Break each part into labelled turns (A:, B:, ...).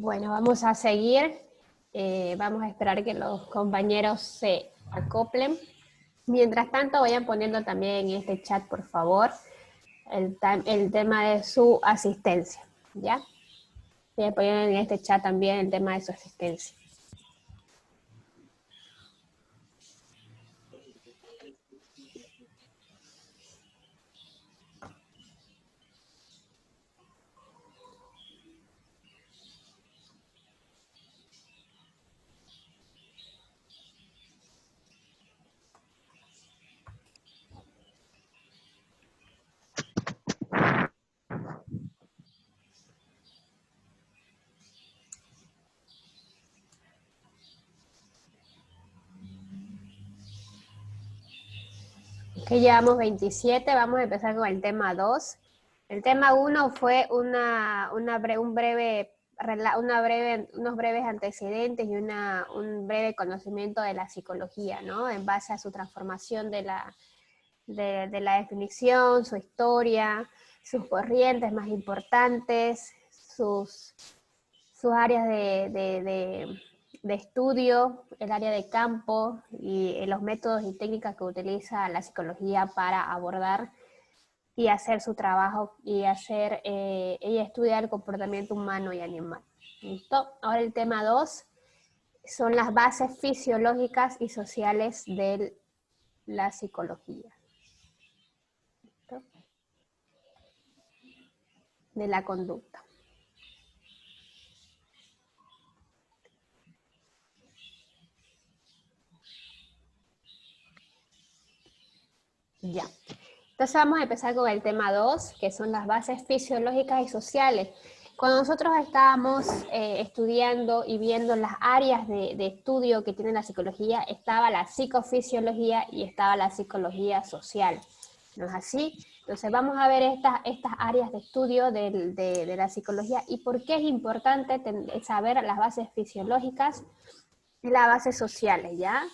A: Bueno, vamos a seguir. Vamos a esperar que los compañeros se acoplen. Mientras tanto, vayan poniendo también en este chat, por favor, el tema de su asistencia, ¿ya? Voy a poner en este chat también el tema de su asistencia. Que llevamos 27, vamos a empezar con el tema 2. El tema 1 fue unos breves antecedentes y un breve conocimiento de la psicología, ¿no? En base a su transformación de la definición, su historia, sus corrientes más importantes, sus áreas de estudio, el área de campo y los métodos y técnicas que utiliza la psicología para abordar y hacer su trabajo y ella estudia el comportamiento humano y animal. ¿Listo? Ahora el tema 2 son las bases fisiológicas y sociales de la psicología. ¿Listo? De la conducta. Ya. Entonces vamos a empezar con el tema 2, que son las bases fisiológicas y sociales. Cuando nosotros estábamos estudiando y viendo las áreas de estudio que tiene la psicología, estaba la psicofisiología y estaba la psicología social. ¿No es así? Entonces vamos a ver estas áreas de estudio de la psicología y por qué es importante saber las bases fisiológicas y las bases sociales, ¿ya?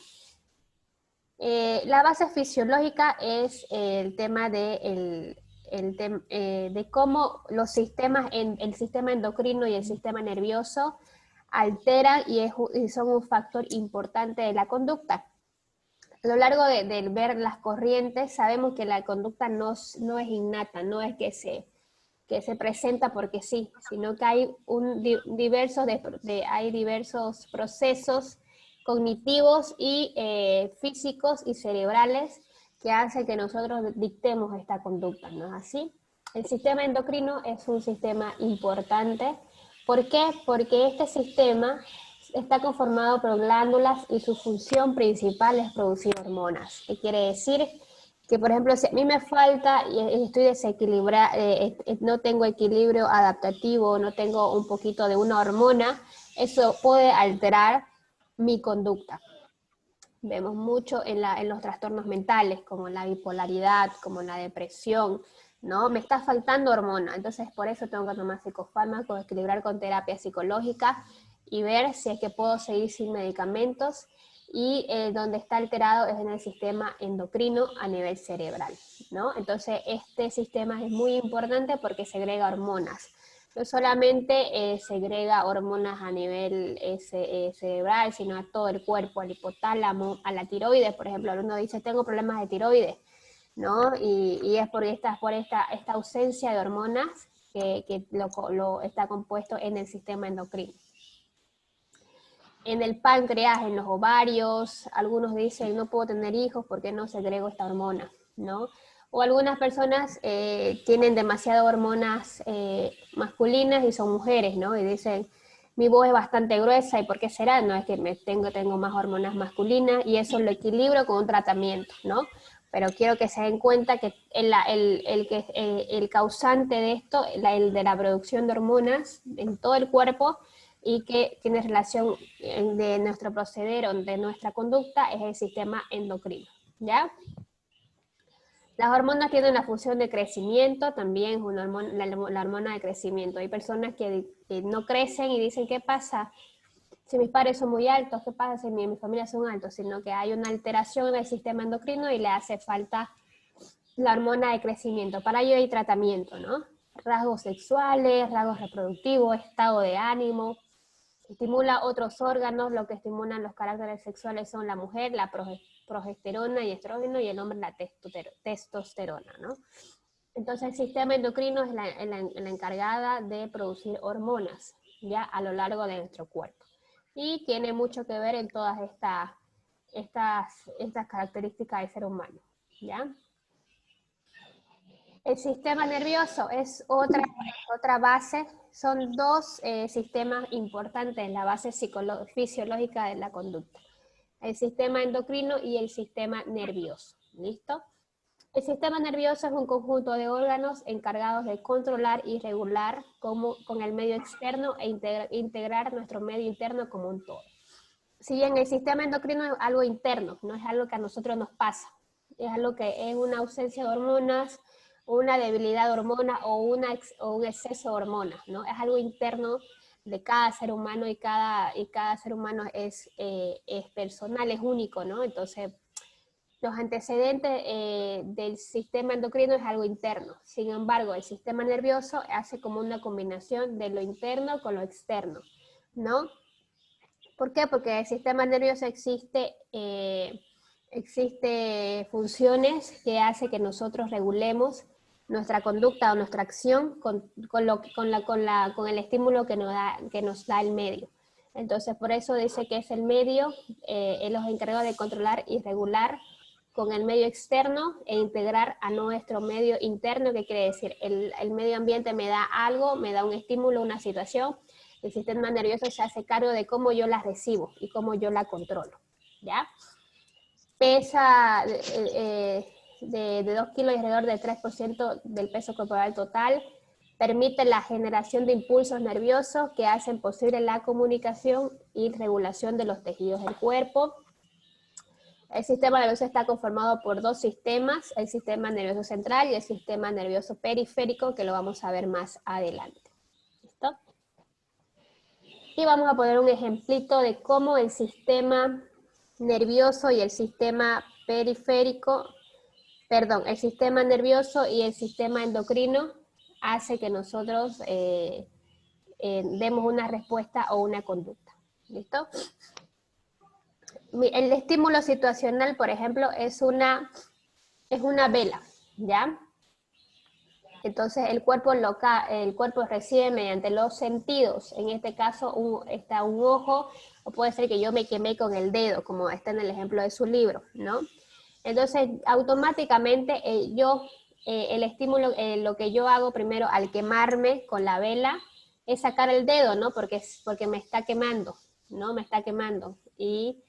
A: La base fisiológica es el tema de cómo los sistemas, el sistema endocrino y el sistema nervioso alteran y son un factor importante de la conducta. A lo largo de ver las corrientes, sabemos que la conducta no es innata, no es que se presenta porque sí, sino que hay hay diversos procesos cognitivos y físicos y cerebrales que hacen que nosotros dictemos esta conducta, ¿no es así? El sistema endocrino es un sistema importante. ¿Por qué? Porque este sistema está conformado por glándulas y su función principal es producir hormonas. ¿Qué quiere decir? Que, por ejemplo, si a mí me falta y estoy desequilibrada, no tengo equilibrio adaptativo, no tengo un poquito de una hormona, eso puede alterar mi conducta. Vemos mucho en los trastornos mentales, como la bipolaridad, como la depresión, ¿no? Me está faltando hormona, entonces por eso tengo que tomar psicofármacos, equilibrar con terapia psicológica y ver si es que puedo seguir sin medicamentos. Y donde está alterado es en el sistema endocrino a nivel cerebral, ¿no? Entonces este sistema es muy importante porque segrega hormonas. No solamente segrega hormonas a nivel cerebral, sino a todo el cuerpo, al hipotálamo, a la tiroides, por ejemplo. Uno dice, tengo problemas de tiroides, ¿no? Y es por esta ausencia de hormonas que lo está compuesto en el sistema endocrino. En el páncreas, en los ovarios, algunos dicen, no puedo tener hijos porque no segrego esta hormona, ¿no? O algunas personas tienen demasiadas hormonas masculinas y son mujeres, ¿no? Y dicen, mi voz es bastante gruesa, ¿y por qué será? No, es que tengo más hormonas masculinas y eso lo equilibro con un tratamiento, ¿no? Pero quiero que se den cuenta que el causante de esto, el de la producción de hormonas en todo el cuerpo, y que tiene relación de nuestro proceder o de nuestra conducta, es el sistema endocrino, ¿ya? Las hormonas tienen una función de crecimiento, también es una hormona, la hormona de crecimiento. Hay personas que no crecen y dicen, ¿qué pasa si mis padres son muy altos? ¿Qué pasa si mi familia son altos? Sino que hay una alteración del sistema endocrino y le hace falta la hormona de crecimiento. Para ello hay tratamiento, ¿no? Rasgos sexuales, rasgos reproductivos, estado de ánimo, Estimula otros órganos, lo que estimulan los caracteres sexuales son la mujer, la progesterona y estrógeno, y el hombre la testosterona, ¿no? Entonces el sistema endocrino es la encargada de producir hormonas, ya, a lo largo de nuestro cuerpo. Y tiene mucho que ver en todas estas características del ser humano, ¿ya? El sistema nervioso es otra base, son dos sistemas importantes, la base fisiológica de la conducta. El sistema endocrino y el sistema nervioso, ¿listo? El sistema nervioso es un conjunto de órganos encargados de controlar y regular con el medio externo e integrar nuestro medio interno como un todo. Si bien el sistema endocrino es algo interno, no es algo que a nosotros nos pasa, es algo que es una ausencia de hormonas, una debilidad de hormonas o un exceso de hormonas, ¿no? Es algo interno de cada ser humano y cada ser humano es personal, es único, ¿no? Entonces, los antecedentes del sistema endocrino es algo interno. Sin embargo, el sistema nervioso hace como una combinación de lo interno con lo externo, ¿no? ¿Por qué? Porque el sistema nervioso existe funciones que hace que nosotros regulemos nuestra conducta o nuestra acción con el estímulo que nos da el medio. Entonces, por eso dice que es el medio, los encargados de controlar y regular con el medio externo e integrar a nuestro medio interno, que quiere decir, el medio ambiente me da algo, me da un estímulo, una situación, el sistema nervioso se hace cargo de cómo yo la recibo y cómo yo la controlo, ¿ya? Pesa de 2 kilos y alrededor del 3% del peso corporal total, permite la generación de impulsos nerviosos que hacen posible la comunicación y regulación de los tejidos del cuerpo. El sistema nervioso está conformado por dos sistemas, el sistema nervioso central y el sistema nervioso periférico, que lo vamos a ver más adelante. ¿Listo? Y vamos a poner un ejemplito de cómo el sistema nervioso y el sistema periférico, el sistema nervioso y el sistema endocrino hace que nosotros demos una respuesta o una conducta. ¿Listo? El estímulo situacional, por ejemplo, es una vela, ¿ya? Entonces el cuerpo recibe mediante los sentidos, en este caso está un ojo, o puede ser que yo me quemé con el dedo, como está en el ejemplo de su libro, ¿no? Entonces automáticamente el estímulo, lo que yo hago primero al quemarme con la vela, es sacar el dedo, ¿no? Porque me está quemando, ¿no? Me está quemando. Y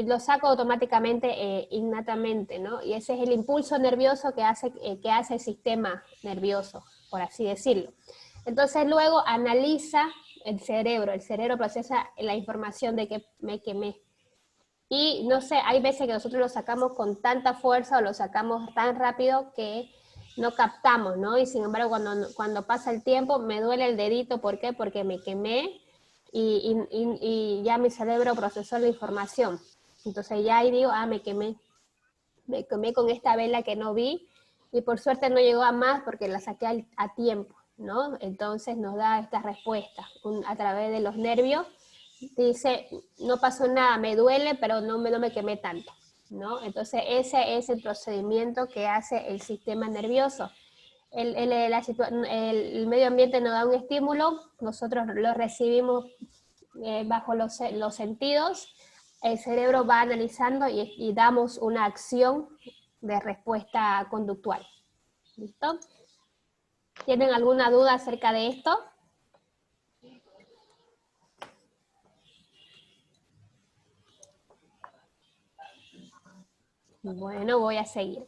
A: lo saco automáticamente, innatamente, ¿no? Y ese es el impulso nervioso que hace el sistema nervioso, por así decirlo. Entonces luego analiza el cerebro procesa la información de que me quemé. Y no sé, hay veces que nosotros lo sacamos con tanta fuerza o lo sacamos tan rápido que no captamos, ¿no? Y sin embargo, cuando pasa el tiempo, me duele el dedito, ¿por qué? Porque me quemé y ya mi cerebro procesó la información. Entonces ya ahí digo, me quemé con esta vela que no vi, y por suerte no llegó a más porque la saqué a tiempo, ¿no? Entonces nos da esta respuesta a través de los nervios. Dice, no pasó nada, me duele, pero no me quemé tanto, ¿no? Entonces ese es el procedimiento que hace el sistema nervioso. El medio ambiente nos da un estímulo, nosotros lo recibimos bajo los sentidos, el cerebro va analizando y damos una acción de respuesta conductual. ¿Listo? ¿Tienen alguna duda acerca de esto? Bueno, voy a seguir.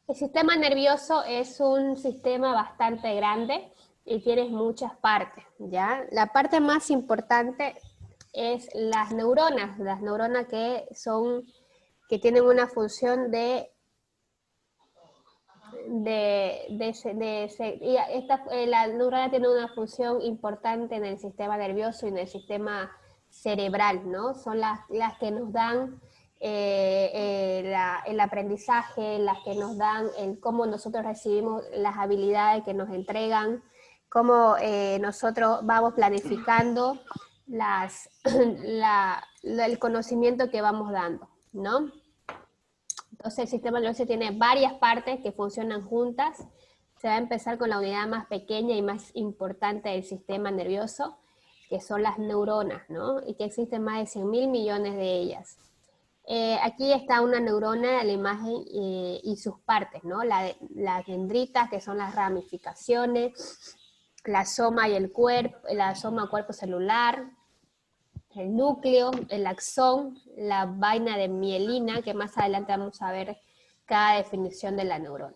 A: El sistema nervioso es un sistema bastante grande y tiene muchas partes, ¿ya? La parte más importante es las neuronas que tienen una función la neurona tiene una función importante en el sistema nervioso y en el sistema cerebral, ¿no? Son las que nos dan el aprendizaje, las que nos dan cómo nosotros recibimos las habilidades que nos entregan, cómo nosotros vamos planificando el conocimiento que vamos dando, ¿no? Entonces el sistema nervioso tiene varias partes que funcionan juntas. Se va a empezar con la unidad más pequeña y más importante del sistema nervioso, que son las neuronas, ¿no? Y que existen más de 100.000 millones de ellas. Aquí está una neurona de la imagen y sus partes, ¿no? Las dendritas, que son las ramificaciones, la soma y el cuerpo, la soma cuerpo celular, el núcleo, el axón, la vaina de mielina, que más adelante vamos a ver cada definición de la neurona,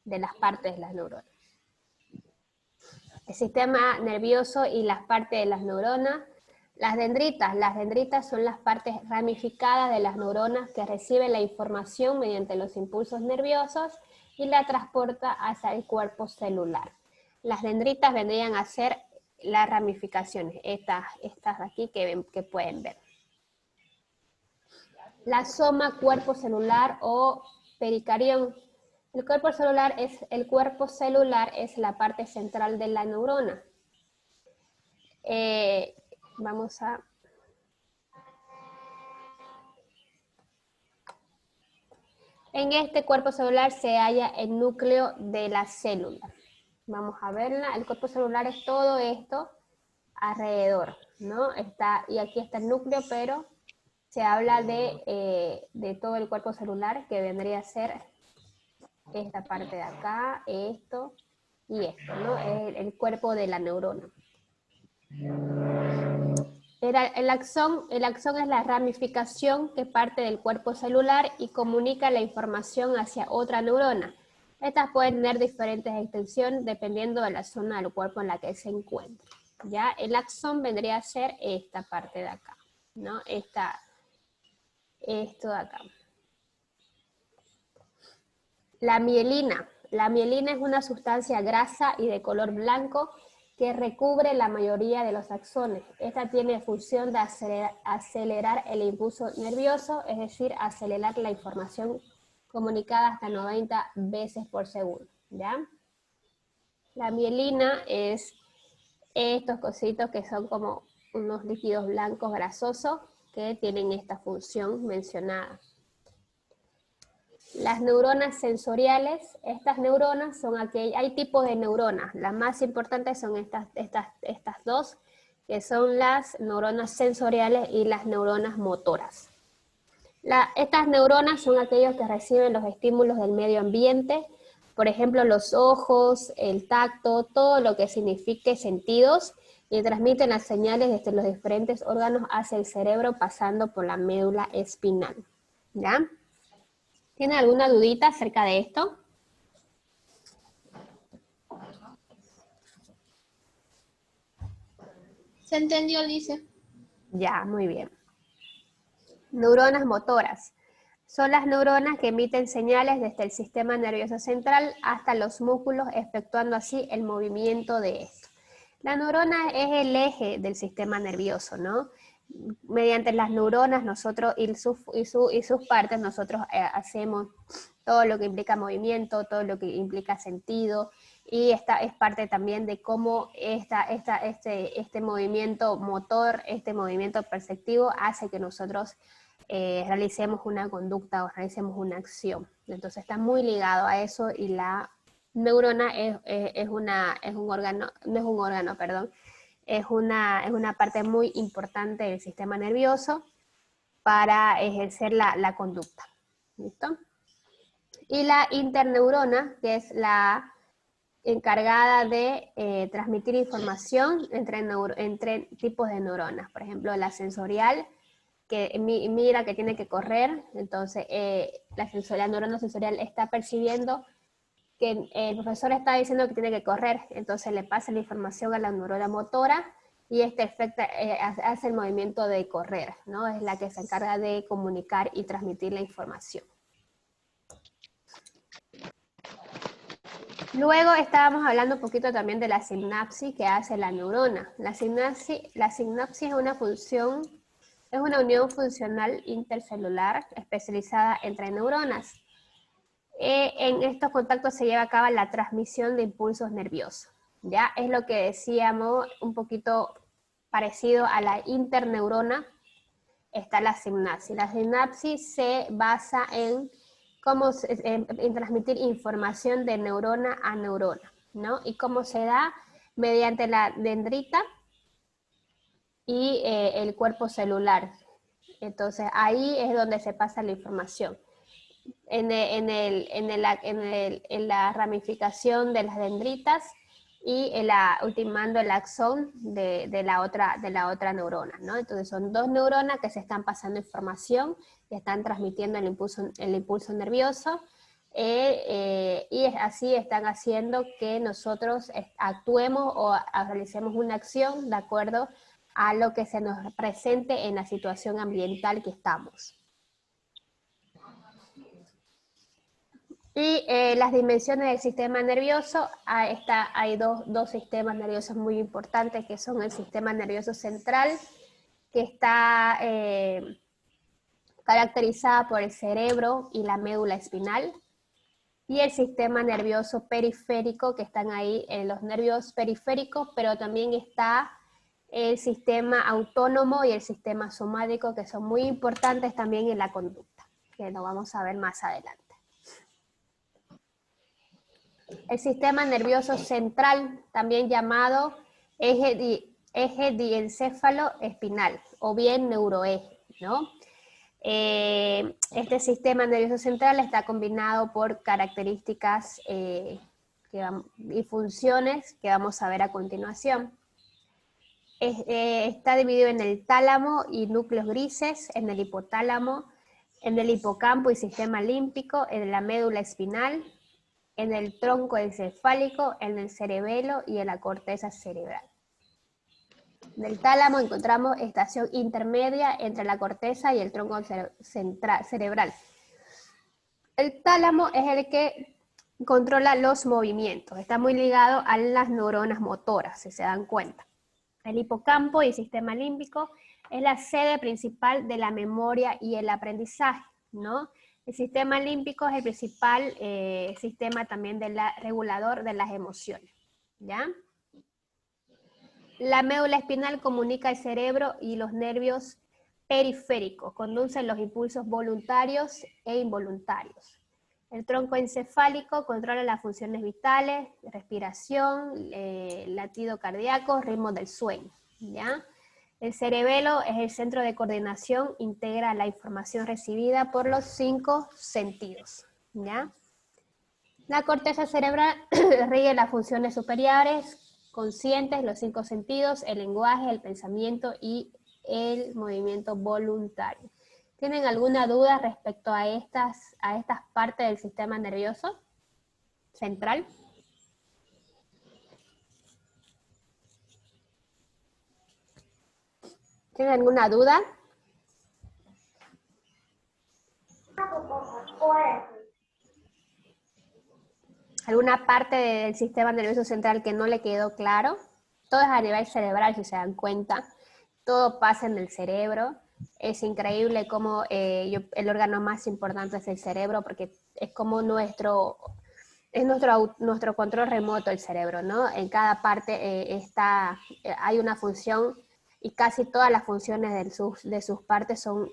A: de las partes de las neuronas. El sistema nervioso y las partes de las neuronas. Las dendritas son las partes ramificadas de las neuronas que reciben la información mediante los impulsos nerviosos y la transporta hacia el cuerpo celular. Las dendritas vendrían a ser las ramificaciones, estas de aquí que pueden ver. La soma cuerpo celular o pericarión. El cuerpo celular es la parte central de la neurona. Vamos a... En este cuerpo celular se halla el núcleo de la célula. Vamos a verla. El cuerpo celular es todo esto alrededor, ¿no? Y aquí está el núcleo, pero se habla de todo el cuerpo celular, que vendría a ser esta parte de acá, esto y esto, ¿no? El cuerpo de la neurona. El axón es la ramificación que parte del cuerpo celular y comunica la información hacia otra neurona. Estas pueden tener diferentes extensiones dependiendo de la zona del cuerpo en la que se encuentre. ¿Ya? El axón vendría a ser esta parte de acá, ¿no? Esto de acá. La mielina. La mielina es una sustancia grasa y de color blanco que recubre la mayoría de los axones. Esta tiene función de acelerar el impulso nervioso, es decir, acelerar la información comunicada hasta 90 veces por segundo, ¿ya? La mielina es estos cositos que son como unos líquidos blancos grasosos que tienen esta función mencionada. Las neuronas sensoriales, estas neuronas son hay tipos de neuronas, las más importantes son estas dos, que son las neuronas sensoriales y las neuronas motoras. Estas neuronas son aquellos que reciben los estímulos del medio ambiente, por ejemplo los ojos, el tacto, todo lo que signifique sentidos, y transmiten las señales desde los diferentes órganos hacia el cerebro pasando por la médula espinal. ¿Ya? ¿Tienen alguna dudita acerca de esto?
B: ¿Se entendió, Alicia?
A: Ya, muy bien. Neuronas motoras. Son las neuronas que emiten señales desde el sistema nervioso central hasta los músculos, efectuando así el movimiento de esto. La neurona es el eje del sistema nervioso, ¿no? Mediante las neuronas nosotros y sus partes nosotros hacemos todo lo que implica movimiento, todo lo que implica sentido, y esta es parte también de cómo este movimiento motor, este movimiento perceptivo hace que nosotros realicemos una conducta o realicemos una acción. Entonces está muy ligado a eso, y la neurona es una parte muy importante del sistema nervioso para ejercer la conducta. ¿Listo? Y la interneurona, que es la encargada de transmitir información entre tipos de neuronas. Por ejemplo, la sensorial, que mira que tiene que correr, entonces la neurona sensorial está percibiendo que el profesor está diciendo que tiene que correr, entonces le pasa la información a la neurona motora, y hace el movimiento de correr, ¿no? Es la que se encarga de comunicar y transmitir la información. Luego estábamos hablando un poquito también de la sinapsis que hace la neurona. La sinapsis es una unión funcional intercelular especializada entre neuronas. En estos contactos se lleva a cabo la transmisión de impulsos nerviosos. Ya es lo que decíamos, un poquito parecido a la interneurona, está la sinapsis. La sinapsis se basa en en transmitir información de neurona a neurona, ¿no? Y cómo se da mediante la dendrita y el cuerpo celular. Entonces ahí es donde se pasa la información. En la ramificación de las dendritas y ultimando el axón de la otra neurona, ¿no? Entonces son dos neuronas que se están pasando información, que están transmitiendo el impulso nervioso, y así están haciendo que nosotros actuemos o realicemos una acción de acuerdo a lo que se nos presente en la situación ambiental que estamos. Y las dimensiones del sistema nervioso, hay dos sistemas nerviosos muy importantes, que son el sistema nervioso central, que está caracterizada por el cerebro y la médula espinal, y el sistema nervioso periférico, que están ahí los nervios periféricos, pero también está el sistema autónomo y el sistema somático, que son muy importantes también en la conducta, que lo vamos a ver más adelante. El sistema nervioso central, también llamado eje diencéfalo espinal, o bien neuroeje, ¿no? Este sistema nervioso central está combinado por características y funciones que vamos a ver a continuación. Está dividido en el tálamo y núcleos grises, en el hipotálamo, en el hipocampo y sistema límbico, en la médula espinal, en el tronco encefálico, en el cerebelo y en la corteza cerebral. En el tálamo encontramos estación intermedia entre la corteza y el tronco cerebral. El tálamo es el que controla los movimientos, está muy ligado a las neuronas motoras, si se dan cuenta. El hipocampo y el sistema límbico es la sede principal de la memoria y el aprendizaje, ¿no? El sistema límbico es el principal sistema también regulador de las emociones, ¿ya? La médula espinal comunica el cerebro y los nervios periféricos, conducen los impulsos voluntarios e involuntarios. El tronco encefálico controla las funciones vitales, respiración, latido cardíaco, ritmo del sueño, ¿ya? El cerebelo es el centro de coordinación, integra la información recibida por los 5 sentidos, ¿ya? La corteza cerebral rige las funciones superiores, conscientes, los 5 sentidos, el lenguaje, el pensamiento y el movimiento voluntario. ¿Tienen alguna duda respecto a estas partes del sistema nervioso central? ¿Tienen alguna duda? ¿Alguna parte del sistema nervioso central que no le quedó claro? Todo es a nivel cerebral, si se dan cuenta. Todo pasa en el cerebro. Es increíble cómo el órgano más importante es el cerebro, porque es como nuestro control remoto, el cerebro, ¿no? En cada parte hay una función, y casi todas las funciones de sus partes son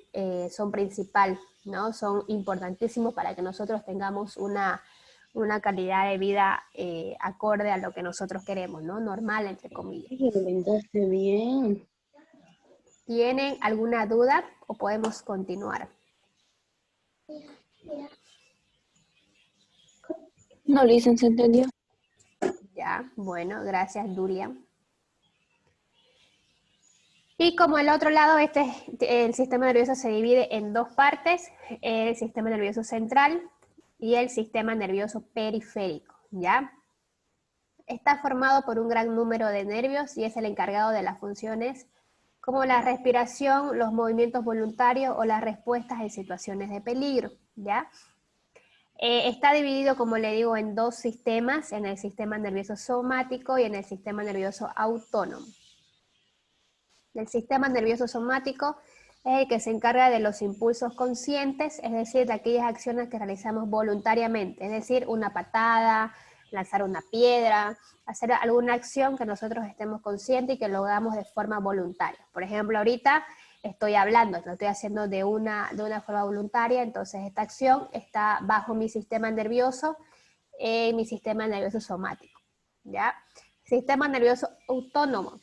A: principal, ¿no? Son importantísimos para que nosotros tengamos una calidad de vida acorde a lo que nosotros queremos, ¿no? Normal, entre comillas.
C: Lo inventaste bien.
A: ¿Tienen alguna duda o podemos continuar?
C: No, Lisa, ¿se entendió?
A: Ya, bueno, gracias, Durian. Y como el otro lado, el sistema nervioso se divide en dos partes, el sistema nervioso central y el sistema nervioso periférico, ¿ya? Está formado por un gran número de nervios y es el encargado de las funciones como la respiración, los movimientos voluntarios o las respuestas en situaciones de peligro, ¿ya? Está dividido, como le digo, en dos sistemas, en el sistema nervioso somático y en el sistema nervioso autónomo. El sistema nervioso somático es el que se encarga de los impulsos conscientes, es decir, de aquellas acciones que realizamos voluntariamente, es decir, una patada, lanzar una piedra, hacer alguna acción que nosotros estemos conscientes y que lo hagamos de forma voluntaria. Por ejemplo, ahorita estoy hablando, lo estoy haciendo de una forma voluntaria, entonces esta acción está bajo mi sistema nervioso, mi sistema nervioso somático, ¿ya? Sistema nervioso autónomo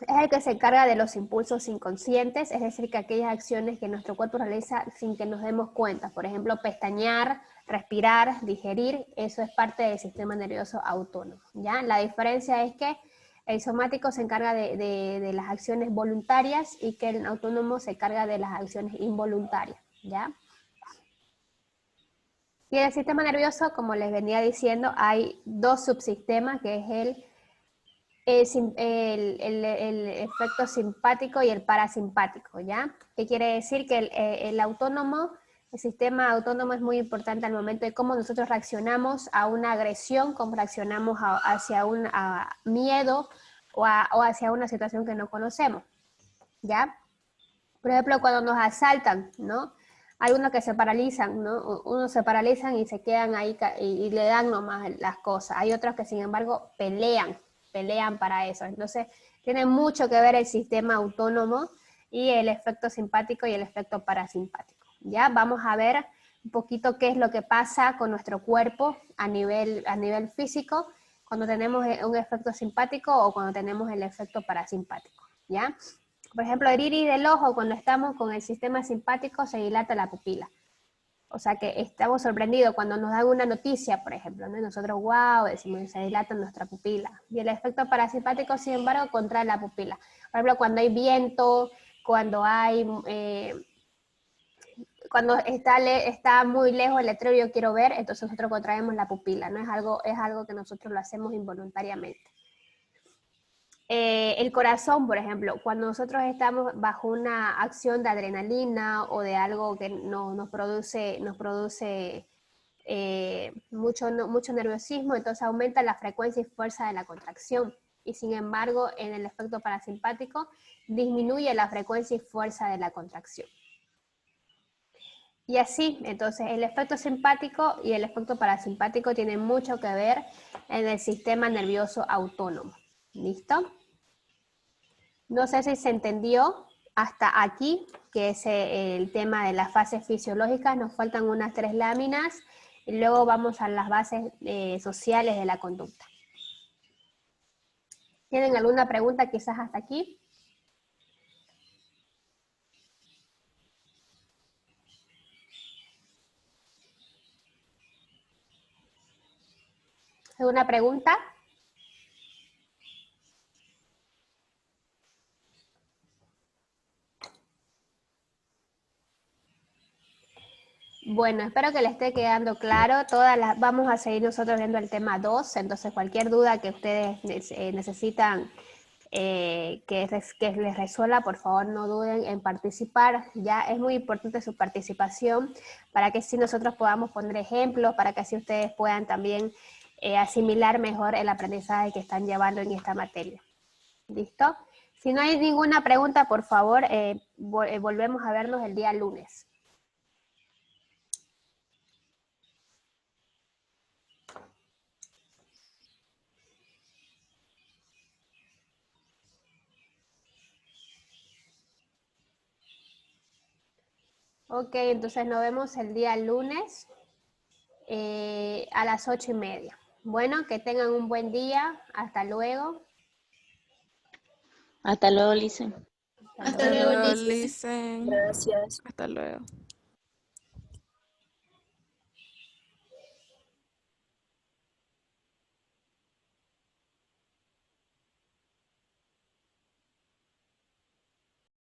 A: es el que se encarga de los impulsos inconscientes, es decir, que aquellas acciones que nuestro cuerpo realiza sin que nos demos cuenta, por ejemplo, pestañear, respirar, digerir, eso es parte del sistema nervioso autónomo, ¿ya? La diferencia es que el somático se encarga de las acciones voluntarias y que el autónomo se encarga de las acciones involuntarias, ¿ya? Y en el sistema nervioso, como les venía diciendo, hay dos subsistemas, que es el efecto simpático y el parasimpático, ¿ya? ¿Qué quiere decir? Que el autónomo, el sistema autónomo es muy importante al momento de cómo nosotros reaccionamos a una agresión, cómo reaccionamos hacia un miedo o hacia una situación que no conocemos, ¿ya? Por ejemplo, cuando nos asaltan, ¿no? Hay unos que se paralizan, ¿no? Unos se paralizan y se quedan ahí y le dan nomás las cosas. Hay otros que, sin embargo, pelean para eso. Entonces, tiene mucho que ver el sistema autónomo y el efecto simpático y el efecto parasimpático. ¿Ya? Vamos a ver un poquito qué es lo que pasa con nuestro cuerpo a nivel físico cuando tenemos un efecto simpático o cuando tenemos el efecto parasimpático. ¿Ya? Por ejemplo, el iris del ojo, cuando estamos con el sistema simpático, se dilata la pupila. O sea que estamos sorprendidos cuando nos dan una noticia, por ejemplo, ¿no? Nosotros, wow, decimos, se dilata nuestra pupila. Y el efecto parasimpático, sin embargo, contrae la pupila. Por ejemplo, cuando hay viento, cuando hay, cuando está muy lejos el letrero, yo quiero ver, entonces nosotros contraemos la pupila, ¿no? Es algo que nosotros lo hacemos involuntariamente. El corazón, por ejemplo, cuando nosotros estamos bajo una acción de adrenalina o de algo que nos produce mucho nerviosismo, entonces aumenta la frecuencia y fuerza de la contracción. Y sin embargo, en el efecto parasimpático, disminuye la frecuencia y fuerza de la contracción. Y así, entonces, el efecto simpático y el efecto parasimpático tienen mucho que ver en el sistema nervioso autónomo. ¿Listo? No sé si se entendió hasta aquí, que es el tema de las fases fisiológicas. Nos faltan unas 3 láminas y luego vamos a las bases sociales de la conducta. ¿Tienen alguna pregunta quizás hasta aquí? ¿Alguna pregunta? Bueno, espero que les esté quedando claro. Vamos a seguir nosotros viendo el tema 2, entonces cualquier duda que ustedes necesitan que les resuelva, por favor no duden en participar. Ya es muy importante su participación para que así nosotros podamos poner ejemplos, para que así ustedes puedan también asimilar mejor el aprendizaje que están llevando en esta materia. ¿Listo? Si no hay ninguna pregunta, por favor, volvemos a vernos el día lunes. Ok, entonces nos vemos el día lunes a las 8:30. Bueno, que tengan un buen día. Hasta luego.
C: Hasta luego, Lice.
B: Hasta luego, Lice.
D: Listen.
C: Gracias.
D: Hasta luego.